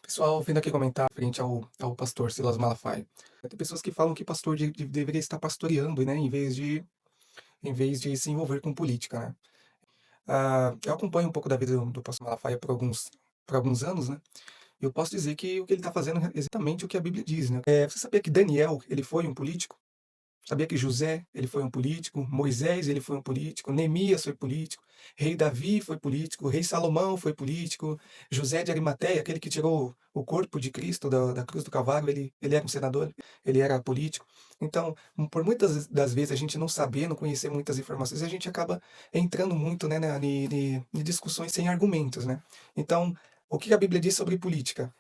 Pessoal, vindo aqui comentar frente ao pastor Silas Malafaia. Tem pessoas que falam que pastor deveria estar pastoreando, né, em vez de se envolver com política, né? Eu acompanho um pouco da vida do pastor Malafaia por alguns anos, né? E eu posso dizer que o que ele está fazendo é exatamente o que a Bíblia diz, né? Você sabia que Daniel, ele foi um político? Sabia que José, ele foi um político, Moisés, ele foi um político, Neemias foi político, rei Davi foi político, rei Salomão foi político, José de Arimateia, aquele que tirou o corpo de Cristo da cruz do Calvário, ele era um senador, ele era político. Então, por muitas das vezes a gente não saber, não conhecer muitas informações, a gente acaba entrando muito, né, em discussões sem argumentos, né? Então, o que a Bíblia diz sobre política?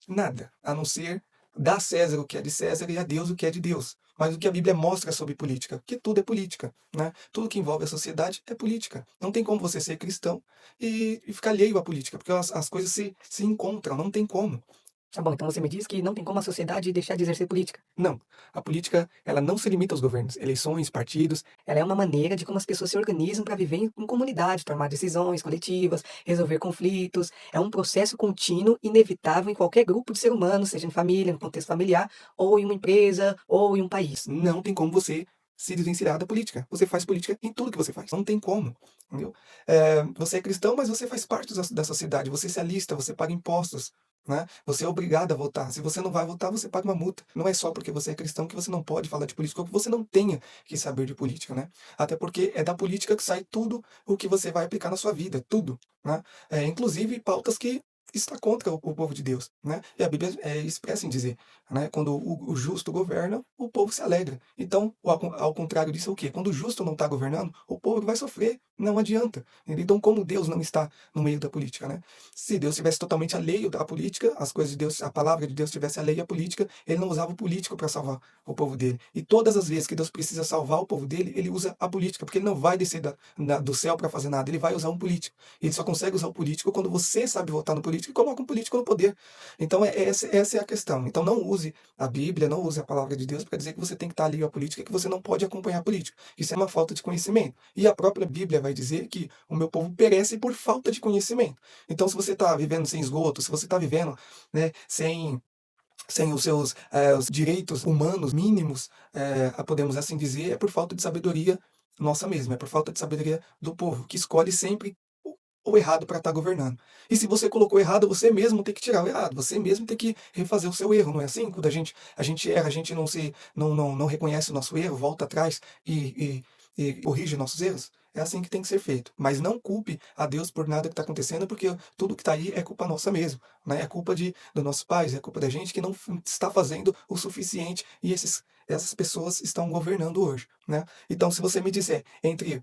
Nada, a não ser dar a César o que é de César e a Deus o que é de Deus. Mas o que a Bíblia mostra sobre política? Que tudo é política, né? Tudo que envolve a sociedade é política. Não tem como você ser cristão e ficar alheio à política, porque as coisas se encontram, não tem como. Tá bom, então você me diz que não tem como a sociedade deixar de exercer política. Não, a política, ela não se limita aos governos, eleições, partidos. Ela é uma maneira de como as pessoas se organizam para viver em comunidade, tomar decisões coletivas, resolver conflitos. É um processo contínuo, inevitável em qualquer grupo de ser humano, seja em família, no contexto familiar, ou em uma empresa, ou em um país. Não tem como você se desvencilhar da política. Você faz política em tudo que você faz. Não tem como, entendeu? Você é cristão, mas você faz parte da sociedade. Você se alista, você paga impostos, né? Você é obrigado a votar. Se você não vai votar, você paga uma multa. Não é só porque você é cristão que você não pode falar de política ou que você não tenha que saber de política, né? Até porque é da política que sai tudo o que você vai aplicar na sua vida, tudo, né? Inclusive pautas que está contra o povo de Deus, né? E a Bíblia é expressa em dizer, né? Quando o justo governa, o povo se alegra. Então, ao contrário disso, é o quê? Quando o justo não está governando, o povo vai sofrer. Não adianta. Entendeu? Então, como Deus não está no meio da política, né? Se Deus estivesse totalmente alheio à política, as coisas de Deus, a palavra de Deus estivesse alheia à política, ele não usava o político para salvar o povo dele. E todas as vezes que Deus precisa salvar o povo dele, ele usa a política, porque ele não vai descer do céu para fazer nada, ele vai usar um político. Ele só consegue usar o político quando você sabe votar no político e coloca um político no poder. Então, essa é a questão. Então, não use a Bíblia, não use a palavra de Deus para dizer que você tem que estar ali à política, que você não pode acompanhar a política. Isso é uma falta de conhecimento. E a própria Bíblia vai dizer que o meu povo perece por falta de conhecimento. Então, se você está vivendo sem esgoto, se você está vivendo, né, sem os direitos humanos mínimos, podemos assim dizer, é por falta de sabedoria nossa mesma, é por falta de sabedoria do povo, que escolhe sempre o errado para estar governando. E se você colocou errado, você mesmo tem que tirar o errado, você mesmo tem que refazer o seu erro, não é assim? Quando a gente erra, a gente não reconhece o nosso erro, volta atrás e corrige nossos erros. É assim que tem que ser feito. Mas não culpe a Deus por nada que está acontecendo, porque tudo que está aí é culpa nossa mesmo, né? É culpa dos nossos pais, é culpa da gente que não está fazendo o suficiente e essas pessoas estão governando hoje, né? Então, se você me disser entre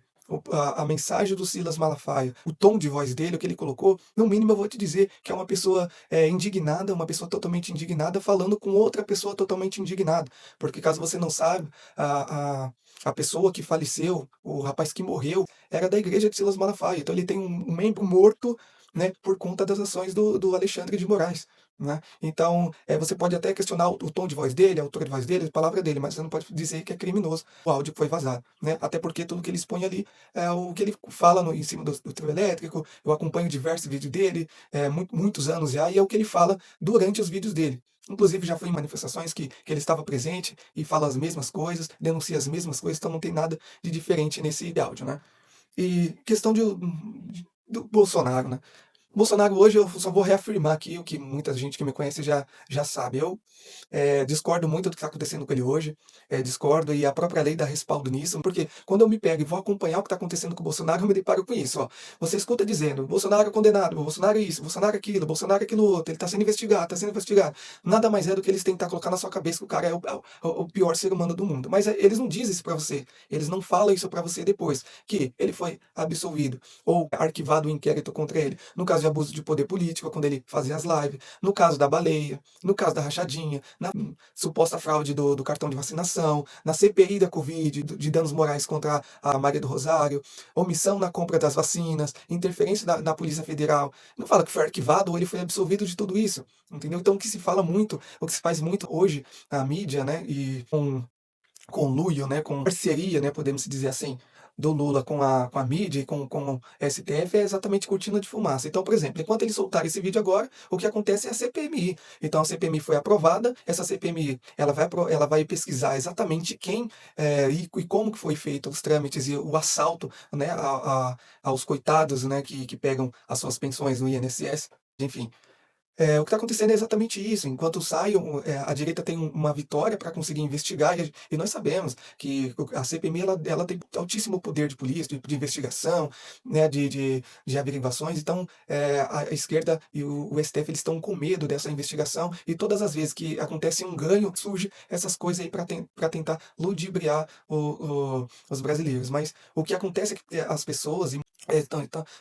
a mensagem do Silas Malafaia, o tom de voz dele, o que ele colocou, no mínimo eu vou te dizer que é uma pessoa indignada, uma pessoa totalmente indignada, falando com outra pessoa totalmente indignada. Porque caso você não saiba, a pessoa que faleceu, o rapaz que morreu, era da igreja de Silas Malafaia. Então ele tem um membro morto, né, por conta das ações do Alexandre de Moraes. Né? Então, você pode até questionar o tom de voz dele, a altura de voz dele, a palavra dele, mas você não pode dizer que é criminoso o áudio que foi vazado. Né? Até porque tudo que ele expõe ali é o que ele fala em cima do trio elétrico. Eu acompanho diversos vídeos dele, muitos anos já, e é o que ele fala durante os vídeos dele. Inclusive, já fui em manifestações que ele estava presente e fala as mesmas coisas, denuncia as mesmas coisas, então não tem nada de diferente nesse áudio, né? E questão do Bolsonaro, né? Bolsonaro hoje eu só vou reafirmar aqui o que muita gente que me conhece já sabe. Eu discordo muito do que está acontecendo com ele hoje, discordo e a própria lei dá respaldo nisso, porque quando eu me pego e vou acompanhar o que está acontecendo com o Bolsonaro, eu me deparo com isso. Ó. Você escuta dizendo, Bolsonaro é condenado, Bolsonaro é isso, Bolsonaro é aquilo outro, ele está sendo investigado, está sendo investigado. Nada mais é do que eles tentar colocar na sua cabeça que o cara é o pior ser humano do mundo. Mas eles não dizem isso para você, eles não falam isso para você depois, que ele foi absolvido ou arquivado o inquérito contra ele. No caso de abuso de poder político, quando ele fazia as lives, no caso da baleia, no caso da rachadinha, na suposta fraude do cartão de vacinação, na CPI da Covid, de danos morais contra a Maria do Rosário, omissão na compra das vacinas, interferência da Polícia Federal. Não fala que foi arquivado ou ele foi absolvido de tudo isso, entendeu? Então o que se fala muito, o que se faz muito hoje na mídia, né, e com conluio, né, com parceria, né, podemos dizer assim, do Lula com a mídia e com o STF é exatamente cortina de fumaça. Então, por exemplo, enquanto eles soltarem esse vídeo agora, o que acontece é a CPMI. Então, a CPMI foi aprovada, essa CPMI ela vai pesquisar exatamente quem e como que foi feito os trâmites e o assalto, né, aos coitados, né, que pegam as suas pensões no INSS, enfim. O que está acontecendo é exatamente isso. Enquanto sai, a direita tem uma vitória para conseguir investigar, e nós sabemos que a CPMI ela tem altíssimo poder de polícia, de investigação, né, de averiguações. Então, a esquerda e o STF eles estão com medo dessa investigação, e todas as vezes que acontece um ganho, surge essas coisas aí para tentar ludibriar os brasileiros. Mas o que acontece é que as pessoas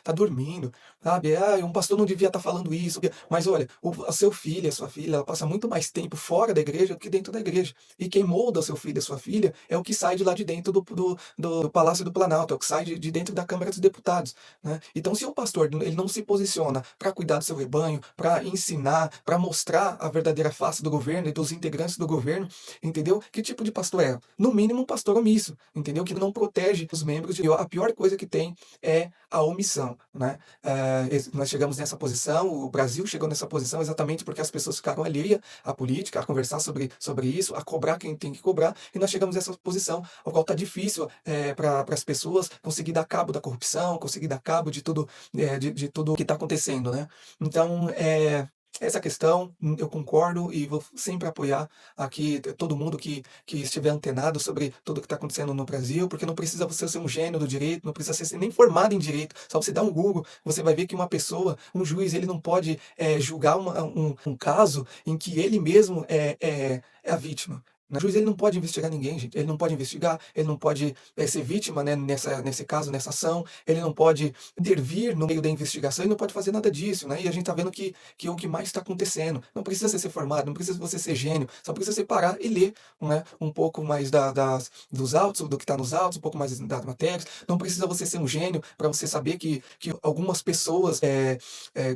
tá dormindo, sabe? Ah, um pastor não devia estar falando isso, mas olha, o seu filho, a sua filha, ela passa muito mais tempo fora da igreja do que dentro da igreja. E quem molda o seu filho e a sua filha é o que sai de lá de dentro do Palácio do Planalto, é o que sai de dentro da Câmara dos Deputados, né? Então, se o pastor ele não se posiciona para cuidar do seu rebanho, para ensinar, para mostrar a verdadeira face do governo e dos integrantes do governo, entendeu? Que tipo de pastor é? No mínimo, um pastor omisso, entendeu? Que não protege os membros. E a pior coisa que tem é a omissão, né? Nós chegamos nessa posição, o Brasil chegou nessa posição exatamente porque as pessoas ficaram alheias à política, a conversar sobre isso, a cobrar quem tem que cobrar, e nós chegamos nessa posição, ao qual está difícil para as pessoas conseguir dar cabo da corrupção, conseguir dar cabo de tudo, de tudo que está acontecendo, né? Então, essa questão, eu concordo e vou sempre apoiar aqui todo mundo que estiver antenado sobre tudo que está acontecendo no Brasil, porque não precisa você ser um gênio do direito, não precisa ser nem formado em direito, só você dar um Google, você vai ver que uma pessoa, um juiz, ele não pode julgar um caso em que ele mesmo é a vítima. O juiz ele não pode investigar ninguém, gente. Ele não pode investigar, ele não pode ser vítima, né, nesse caso, nessa ação, ele não pode intervir no meio da investigação, ele não pode fazer nada disso, né? E a gente está vendo que é o que mais está acontecendo. Não precisa você ser formado, não precisa você ser gênio, só precisa você parar e ler, né, um pouco mais dos autos, do que está nos autos, um pouco mais das matérias. Não precisa você ser um gênio para você saber que algumas pessoas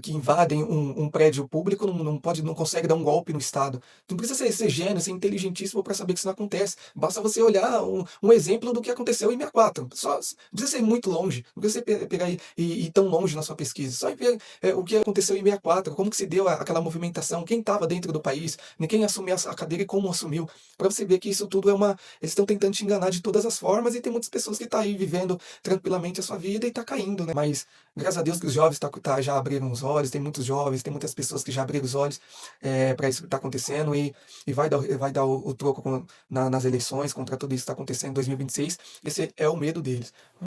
que invadem um prédio público não conseguem dar um golpe no Estado. Não precisa ser gênio, ser inteligentíssimo para saber que isso não acontece. Basta você olhar um exemplo do que aconteceu em 64. Só, não precisa ser muito longe, não precisa você pegar e ir tão longe na sua pesquisa. Só ver o que aconteceu em 64, como que se deu aquela movimentação, quem estava dentro do país, quem assumiu a cadeira e como assumiu, para você ver que isso tudo eles estão tentando te enganar de todas as formas, e tem muitas pessoas que estão aí vivendo tranquilamente a sua vida e tá caindo, né? Mas graças a Deus que os jovens já abriram os olhos, tem muitos jovens, tem muitas pessoas que já abriram os olhos para isso que está acontecendo, e vai dar o troco nas eleições contra tudo isso que está acontecendo em 2026. Esse é o medo deles.